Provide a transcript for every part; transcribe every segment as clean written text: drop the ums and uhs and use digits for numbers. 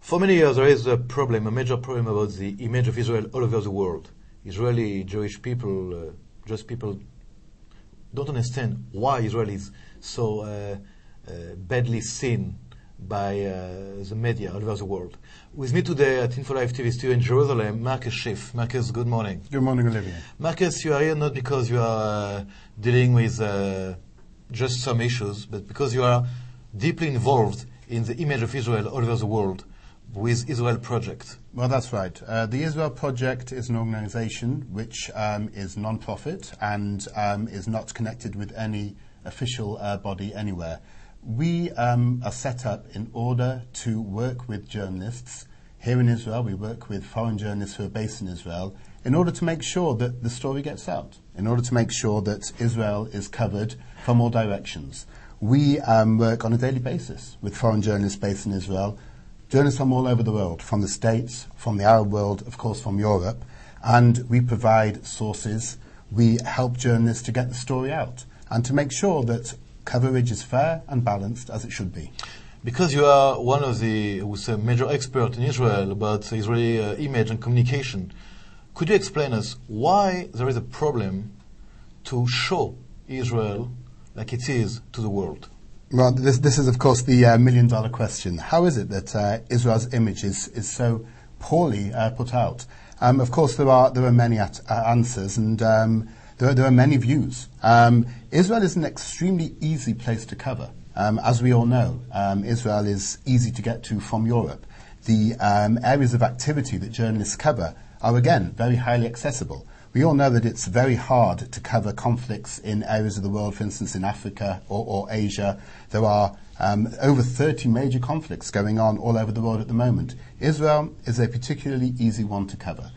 For many years, there is a problem, a major problem about the image of Israel all over the world. Israeli, Jewish people, Jewish people don't understand why Israel is so badly seen by the media all over the world. With me today at Info Live TV studio in Jerusalem, Marcus Sheff. Marcus, good morning. Good morning, Olivier. Marcus, you are here not because you are dealing with just some issues, but because you are deeply involved in the image of Israel all over the world with Israel Project. Well, that's right. The Israel Project is an organization which is non-profit and is not connected with any official body anywhere. We are set up in order to work with journalists here in Israel. We work with foreign journalists who are based in Israel in order to make sure that the story gets out, in order to make sure that Israel is covered from all directions. We work on a daily basis with foreign journalists based in Israel, journalists from all over the world, from the States, from the Arab world, of course from Europe, and we provide sources. We help journalists to get the story out and to make sure that coverage is fair and balanced as it should be. Because you are one of the major experts in Israel about Israeli image and communication, could you explain us why there is a problem to show Israel like it is to the world? Well, this is, of course, the million-dollar question. How is it that Israel's image is so poorly put out? Of course, there are many answers, and there are many views. Israel is an extremely easy place to cover. As we all know, Israel is easy to get to from Europe. The areas of activity that journalists cover are, again, very highly accessible. We all know that it's very hard to cover conflicts in areas of the world, for instance, in Africa or Asia. There are over 30 major conflicts going on all over the world at the moment. Israel is a particularly easy one to cover.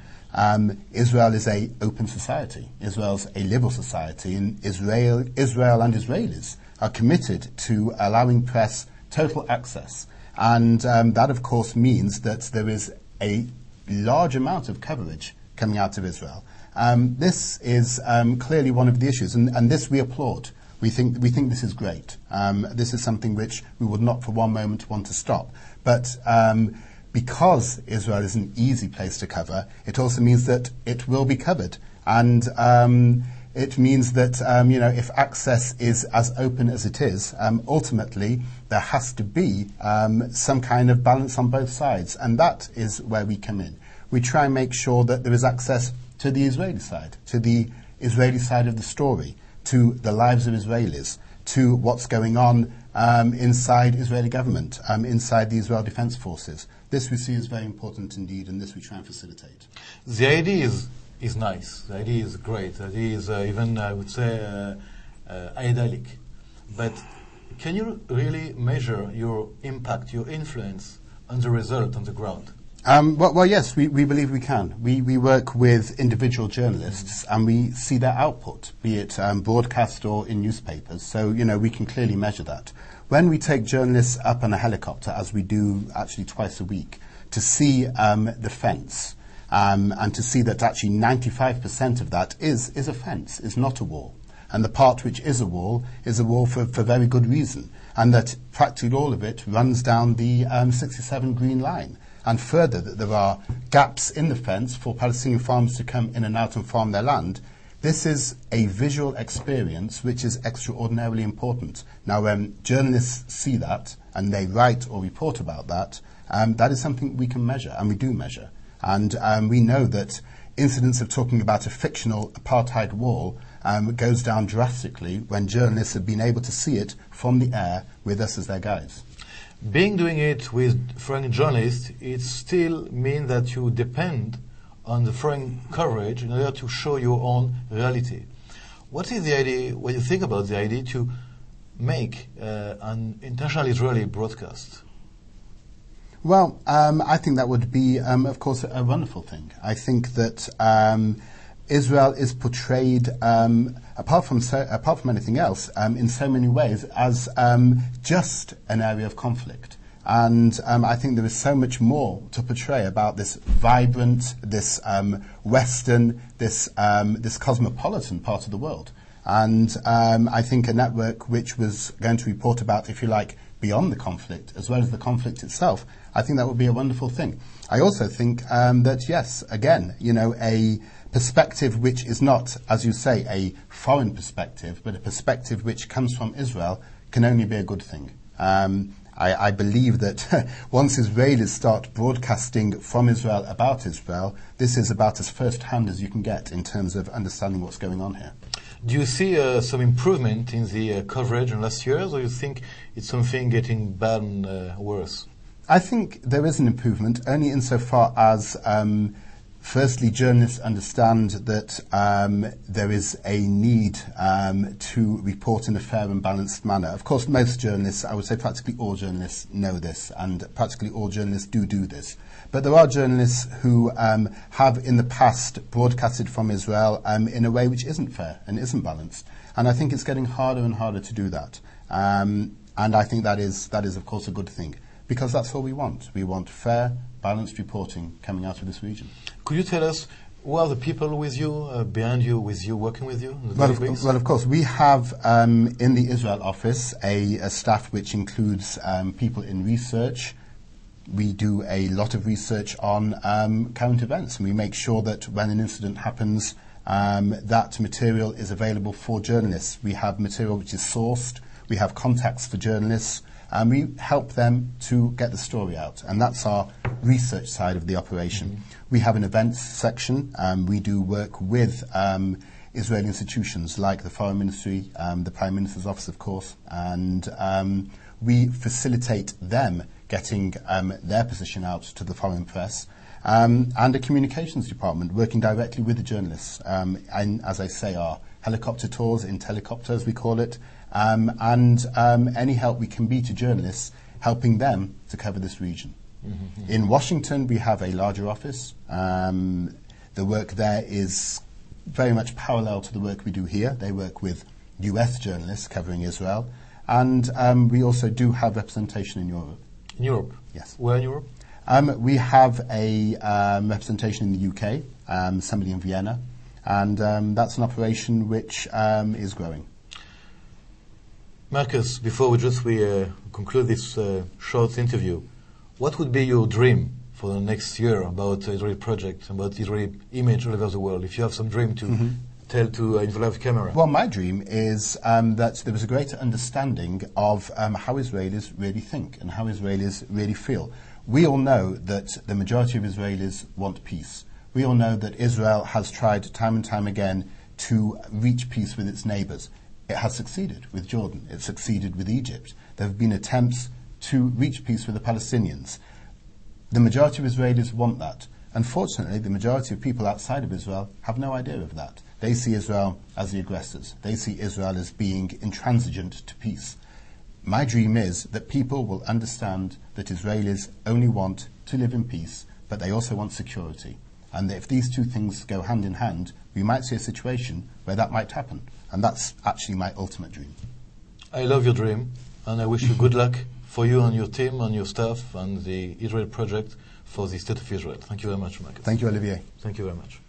Israel is an open society. Israel's a liberal society, and Israel and Israelis are committed to allowing press total access. And that, of course, means that there is a large amount of coverage coming out of Israel. This is clearly one of the issues, and this we applaud. We think this is great. This is something which we would not for one moment want to stop. But because Israel is an easy place to cover, it also means that it will be covered. And it means that, if access is as open as it is, ultimately there has to be some kind of balance on both sides. And that is where we come in. We try and make sure that there is access to the Israeli side, to the Israeli side of the story, to the lives of Israelis, to what's going on inside Israeli government, inside the Israel Defense Forces. This we see as very important indeed, and this we try and facilitate. The idea is nice. The idea is great. The idea is even, I would say, idyllic. But can you really measure your impact, your influence on the result on the ground? Well, yes, we believe we can. We work with individual journalists and we see their output, be it broadcast or in newspapers. So, we can clearly measure that. When we take journalists up on a helicopter, as we do actually twice a week, to see the fence, and to see that actually 95% of that is a fence, is not a wall. And the part which is a wall for very good reason. And that practically all of it runs down the 67 green line. And further, that there are gaps in the fence for Palestinian farmers to come in and out and farm their land. This is a visual experience which is extraordinarily important. Now, when journalists see that and they write or report about that, that is something we can measure, and we do measure. And we know that incidents of talking about a fictional apartheid wall goes down drastically when journalists have been able to see it from the air with us as their guides. Doing it with foreign journalists, it still means that you depend on the foreign coverage in order to show your own reality. What is the idea, when you think about the idea to make an international Israeli broadcast? Well, I think that would be, of course, a wonderful thing. I think that Israel is portrayed, apart from anything else, in so many ways as just an area of conflict. And I think there is so much more to portray about this vibrant, this Western, this cosmopolitan part of the world. And I think a network which was going to report about, if you like, beyond the conflict, as well as the conflict itself, I think that would be a wonderful thing. I also think that, yes, again, a perspective which is not, as you say, a foreign perspective, but a perspective which comes from Israel can only be a good thing. I believe that once Israelis start broadcasting from Israel about Israel, this is about as first-hand as you can get in terms of understanding what's going on here. Do you see some improvement in the coverage in last years, or you think it's something getting bad and worse? I think there is an improvement, only insofar as, firstly, journalists understand that there is a need to report in a fair and balanced manner. Of course, most journalists, I would say practically all journalists know this, and practically all journalists do this. But there are journalists who have in the past broadcasted from Israel in a way which isn't fair and isn't balanced. And I think it's getting harder and harder to do that. And I think that is, of course, a good thing, because that's all we want. We want fair, balanced reporting coming out of this region. Could you tell us who are the people with you, behind you, with you, working with you? Well, of course, we have in the Israel office a staff which includes people in research. We do a lot of research on current events, and we make sure that when an incident happens, that material is available for journalists. We have material which is sourced. We have contacts for journalists. And we help them to get the story out. And that's our research side of the operation. Mm-hmm. We have an events section. We do work with Israeli institutions like the Foreign Ministry, the Prime Minister's Office, of course, and we facilitate them getting their position out to the foreign press. And a communications department working directly with the journalists. And as I say, our helicopter tours, in helicopter as we call it, and any help we can be to journalists, helping them to cover this region. Mm-hmm. In Washington, we have a larger office. The work there is very much parallel to the work we do here. They work with US journalists covering Israel. And we also do have representation in Europe. In Europe? Yes. Where in Europe? We have a representation in the UK, somebody in Vienna. And that's an operation which is growing. Marcus, before we conclude this short interview, what would be your dream for the next year about the Israeli project, about the Israeli image all over the world? If you have some dream to tell to in the live camera. Well, my dream is that there was a greater understanding of how Israelis really think and how Israelis really feel. We all know that the majority of Israelis want peace. We all know that Israel has tried time and time again to reach peace with its neighbours. It has succeeded with Jordan. It succeeded with Egypt. There have been attempts to reach peace with the Palestinians. The majority of Israelis want that. Unfortunately, the majority of people outside of Israel have no idea of that. They see Israel as the aggressors. They see Israel as being intransigent to peace. My dream is that people will understand that Israelis only want to live in peace, but they also want security. And that if these two things go hand in hand, we might see a situation where that might happen. And that's actually my ultimate dream. I love your dream, and I wish you good luck for you and your team and your staff and the Israel project for the State of Israel. Thank you very much, Marcus. Thank you, Olivier. Thank you very much.